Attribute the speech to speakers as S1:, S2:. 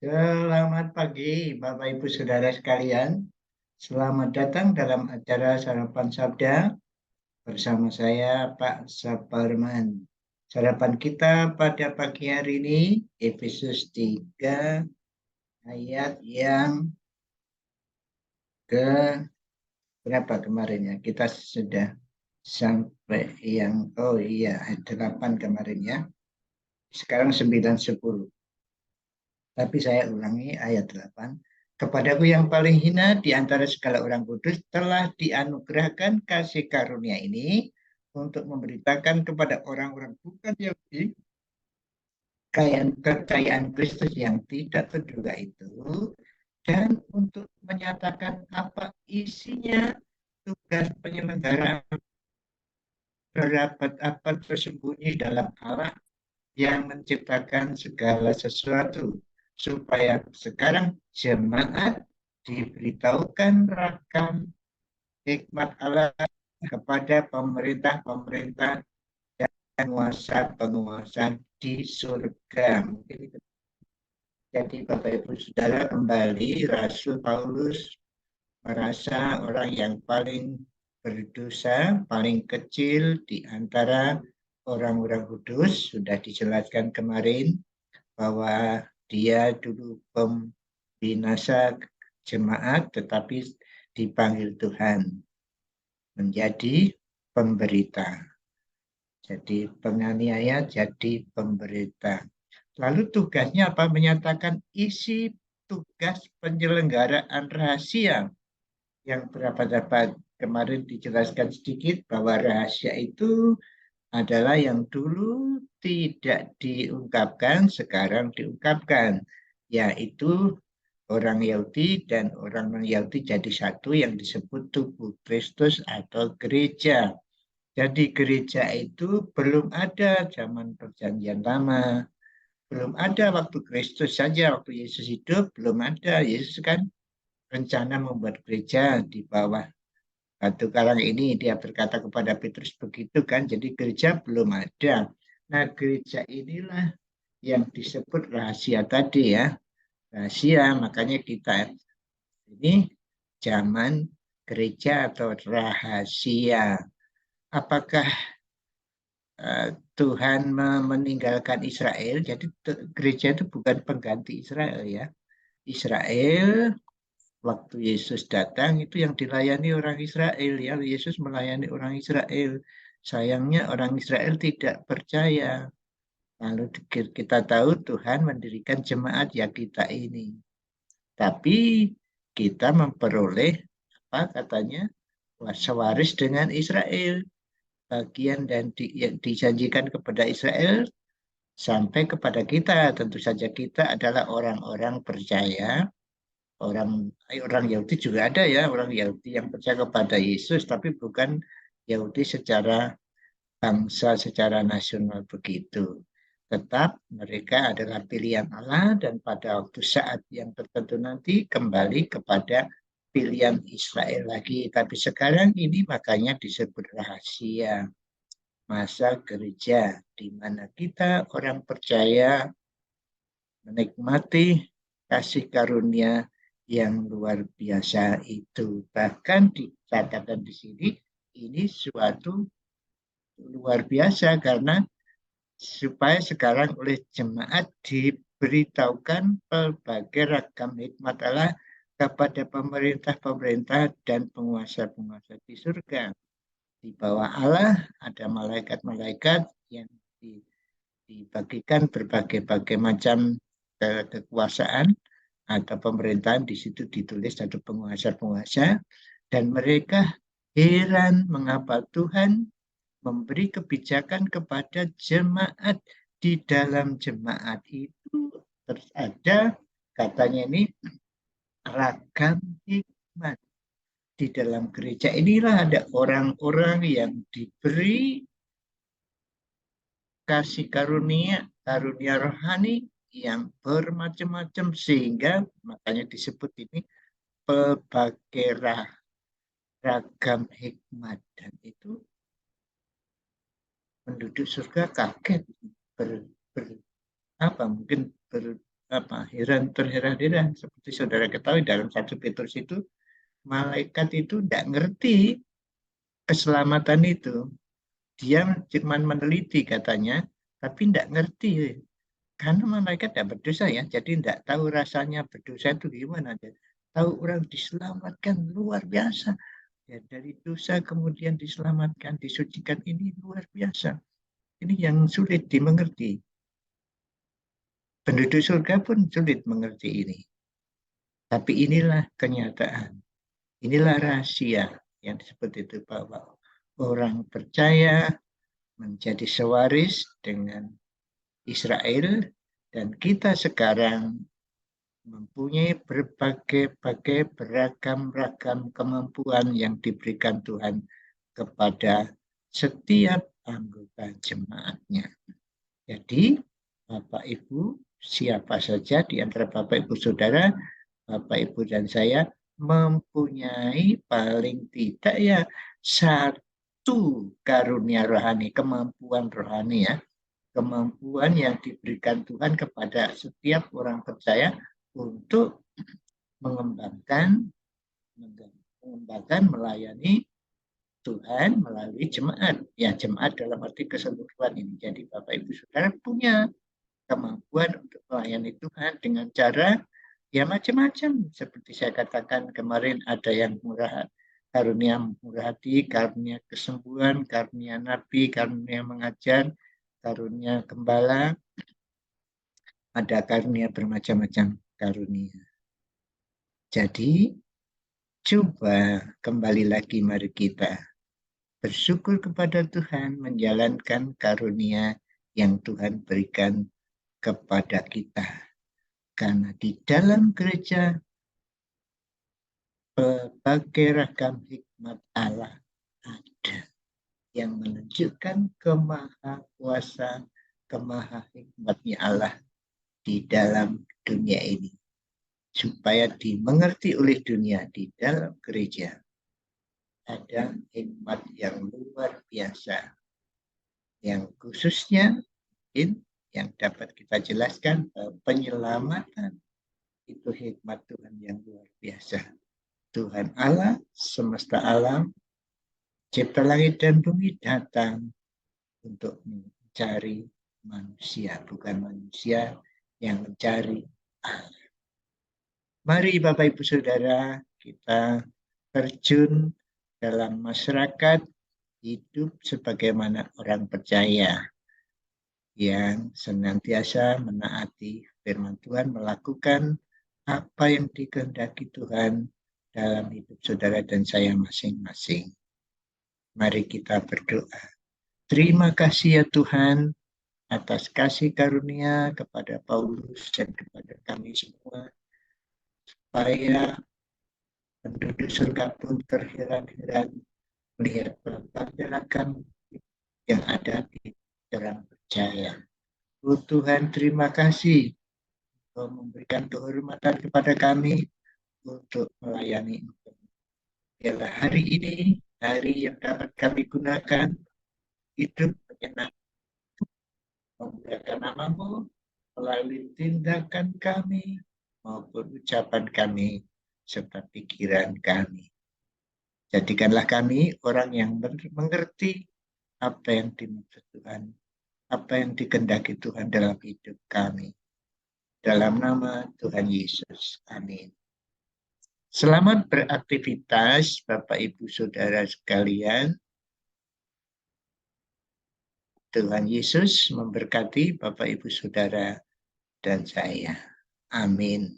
S1: Selamat pagi, Bapak Ibu Saudara sekalian. Selamat datang dalam acara Sarapan Sabda bersama saya, Pak Saparman. Sarapan kita pada pagi hari ini, Efesus 3, ayat yang ke berapa kemarin ya? Kita sudah sampai oh iya, ayat 8 kemarin ya. Sekarang 9, 10. Tapi saya ulangi ayat 8. Kepadaku yang paling hina di antara segala orang kudus telah dianugerahkan kasih karunia ini untuk memberitakan kepada orang-orang bukan Yahudi kekayaan Kristus yang tidak terduga itu, dan untuk menyatakan apa isinya tugas penyelenggaraan terdapat apa tersembunyi dalam Allah yang menciptakan segala sesuatu, supaya sekarang jemaat diberitahukan rakam hikmat Allah kepada pemerintah-pemerintah dan penguasa-penguasa di surga. Mungkin itu. Jadi Bapak Ibu Saudara, kembali Rasul Paulus merasa orang yang paling berdosa, paling kecil di antara orang-orang kudus. Sudah dijelaskan kemarin bahwa dia dulu pembinasa jemaat, tetapi dipanggil Tuhan menjadi pemberita. Jadi penganiaya jadi pemberita. Lalu tugasnya apa? Menyatakan isi tugas penyelenggaraan rahasia yang berapa kemarin dijelaskan sedikit bahwa rahasia itu adalah yang dulu tidak diungkapkan, sekarang diungkapkan, yaitu orang Yahudi dan orang non-Yahudi jadi satu yang disebut tubuh Kristus atau gereja. Jadi gereja itu belum ada zaman perjanjian lama, belum ada waktu Kristus saja, waktu Yesus hidup belum ada. Yesus kan rencana membuat gereja di bawah batu karang ini, dia berkata kepada Petrus begitu kan, jadi gereja belum ada. Nah, gereja inilah yang disebut rahasia tadi ya, rahasia. Makanya kita ini zaman gereja atau rahasia. Apakah Tuhan meninggalkan Israel? Jadi gereja itu bukan pengganti Israel ya. Israel waktu Yesus datang itu yang dilayani orang Israel ya. Yesus melayani orang Israel. Sayangnya orang Israel tidak percaya. Lalu kita tahu Tuhan mendirikan jemaat ya kita ini. Tapi kita memperoleh apa katanya? Sewaris dengan Israel. Bagian dan yang dijanjikan kepada Israel sampai kepada kita. Tentu saja kita adalah orang-orang percaya. Orang Yahudi juga ada ya, orang Yahudi yang percaya kepada Yesus, tapi bukan Yahudi secara bangsa, secara nasional begitu. Tetap mereka adalah pilihan Allah dan pada waktu saat yang tertentu nanti kembali kepada pilihan Israel lagi. Tapi sekarang ini makanya disebut rahasia masa gereja, di mana kita orang percaya menikmati kasih karunia yang luar biasa itu. Bahkan dikatakan di sini, ini suatu luar biasa karena supaya sekarang oleh jemaat diberitahukan berbagai ragam hikmat Allah kepada pemerintah-pemerintah dan penguasa-penguasa di surga. Di bawah Allah ada malaikat-malaikat yang dibagikan berbagai-bagai macam kekuasaan atau pemerintahan. Di situ ditulis ada penguasa-penguasa dan mereka heran mengapa Tuhan memberi kebijakan kepada jemaat. Di dalam jemaat itu terus ada katanya ini ragam hikmat. Di dalam gereja inilah ada orang-orang yang diberi kasih karunia, karunia rohani yang bermacam-macam sehingga makanya disebut ini pelbagai ragam hikmat, dan itu penduduk surga kaget ber, ber, apa mungkin terheran-heran. Seperti saudara ketahui dalam 1 Petrus itu, malaikat itu tidak ngerti keselamatan itu. Dia cuma meneliti katanya, tapi tidak ngerti. Karena malaikat tidak berdosa ya, jadi tidak tahu rasanya berdosa itu gimana. Tahu orang diselamatkan luar biasa. Ya, dari dosa kemudian diselamatkan, disucikan, ini luar biasa. Ini yang sulit dimengerti. Penduduk surga pun sulit mengerti ini. Tapi inilah kenyataan. Inilah rahasia yang disebut itu bahwa orang percaya menjadi sewaris dengan Israel, dan kita sekarang mempunyai berbagai beragam kemampuan yang diberikan Tuhan kepada setiap anggota jemaatnya. Jadi, Bapak Ibu, siapa saja di antara Bapak Ibu Saudara, Bapak Ibu dan saya mempunyai paling tidak ya satu karunia rohani, kemampuan rohani ya, kemampuan yang diberikan Tuhan kepada setiap orang percaya untuk mengembangkan melayani Tuhan melalui jemaat. Ya, jemaat dalam arti keseluruhan ini. Jadi Bapak Ibu Saudara punya kemampuan untuk melayani Tuhan dengan cara ya macam-macam. Seperti saya katakan kemarin, ada yang karunia murah hati, karunia kesembuhan, karunia nabi, karunia mengajar, karunia gembala, ada karunia bermacam-macam karunia. Jadi coba kembali lagi, mari kita bersyukur kepada Tuhan menjalankan karunia yang Tuhan berikan kepada kita. Karena di dalam gereja berbagai ragam hikmat Allah ada yang menunjukkan kemahakuasaan, kemahahikmatnya Allah di dalam dunia ini. Supaya dimengerti oleh dunia di dalam gereja. Ada hikmat yang luar biasa. Yang khususnya yang dapat kita jelaskan, penyelamatan itu hikmat Tuhan yang luar biasa. Tuhan Allah semesta alam, cipta langit dan bumi, datang untuk mencari manusia, bukan manusia yang mencari Allah. Mari Bapak Ibu Saudara, kita terjun dalam masyarakat, hidup sebagaimana orang percaya yang senantiasa menaati firman Tuhan, melakukan apa yang dikehendaki Tuhan dalam hidup saudara dan saya masing-masing. Mari kita berdoa. Terima kasih ya Tuhan atas kasih karunia kepada Paulus dan kepada kami semua, supaya penduduk surga pun terheran-heran melihat berbagai ragam yang ada di dalam percaya. Oh Tuhan, terima kasih memberikan kehormatan kepada kami untuk melayani Engkau. Biarlah hari ini, hari yang dapat kami gunakan, hidup menyenangkan, memuliakan nama-Mu melalui tindakan kami maupun ucapan kami serta pikiran kami. Jadikanlah kami orang yang mengerti apa yang dimaksud Tuhan, apa yang dikehendaki Tuhan dalam hidup kami. Dalam nama Tuhan Yesus. Amin. Selamat beraktivitas Bapak Ibu Saudara sekalian. Tuhan Yesus memberkati Bapak Ibu Saudara dan saya. Amin.